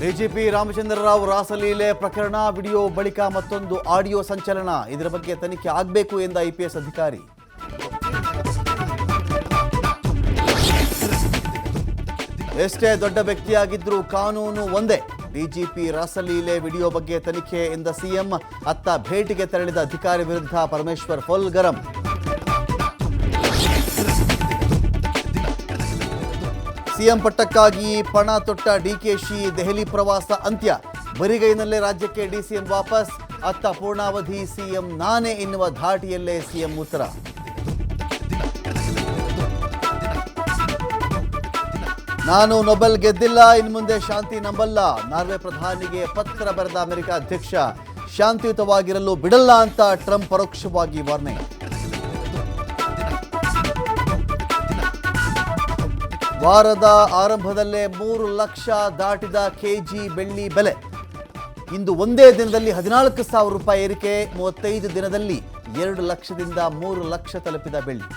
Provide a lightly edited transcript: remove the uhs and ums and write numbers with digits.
DGP Ramachandra Rao ರಾಸಲೀಲೆ ಪ್ರಕರಣ video ಬಳಿಕ ಮತ್ತೊಂದು ಆಡಿಯೋ ಸಂಚಲನ. ಇದರ ಬಗ್ಗೆ ತನಿಖೆ ಆಗಬೇಕು ಎಂದ ಐಪಿಎಸ್ ಅಧಿಕಾರಿ. ಎಷ್ಟೇ ದೊಡ್ಡ ವ್ಯಕ್ತಿಯಾಗಿದ್ರೂ ಕಾನೂನು ಒಂದೇ. ಡಿಜಿಪಿ ರಾಸಲೀಲೆ ವಿಡಿಯೋ ಬಗ್ಗೆ ತನಿಖೆ ಎಂದ ಸಿಎಂ. ಅತ್ತ ಭೇಟಿಗೆ ತೆರಳಿದ ಅಧಿಕಾರಿ ವಿರುದ್ಧ ಪರಮೇಶ್ವರ್ ಫುಲ್ ಗರಂ. ಸಿಎಂ ಪಟ್ಟಕ್ಕಾಗಿ ಪಣ ತೊಟ್ಟ ಡಿಕೆಶಿ ದೆಹಲಿ ಪ್ರವಾಸ ಅಂತ್ಯ. ಬರಿಗೈನಲ್ಲೇ ರಾಜ್ಯಕ್ಕೆ ಡಿಸಿಎಂ ವಾಪಸ್. ಅತ್ತ ಪೂರ್ಣಾವಧಿ ಸಿಎಂ ನಾನೇ ಎನ್ನುವ ಧಾಟಿಯಲ್ಲೇ ಸಿಎಂ ಉತ್ತರ. ನಾನು ನೊಬೆಲ್ ಗೆದ್ದಿಲ್ಲ, ಇನ್ನು ಮುಂದೆ ಶಾಂತಿ ನಂಬಲ್ಲ. ನಾರ್ವೆ ಪ್ರಧಾನಿಗೆ ಪತ್ರ ಬರೆದ ಅಮೆರಿಕ ಅಧ್ಯಕ್ಷ. ಶಾಂತಿಯುತವಾಗಿರಲು ಬಿಡಲ್ಲ ಅಂತ ಟ್ರಂಪ್ ಪರೋಕ್ಷವಾಗಿ ವಾರ್ನಿಂಗ್. ವಾರದ ಆರಂಭದಲ್ಲೇ 3 ಲಕ್ಷ ದಾಟಿದ ಕೆಜಿ ಬೆಳ್ಳಿ ಬೆಲೆ. ಇಂದು ಒಂದೇ ದಿನದಲ್ಲಿ 14,000 ರೂಪಾಯಿ ಏರಿಕೆ. 35 ದಿನದಲ್ಲಿ 2 ಲಕ್ಷದಿಂದ 3 ಲಕ್ಷ ತಲುಪಿದ ಬೆಳ್ಳಿ.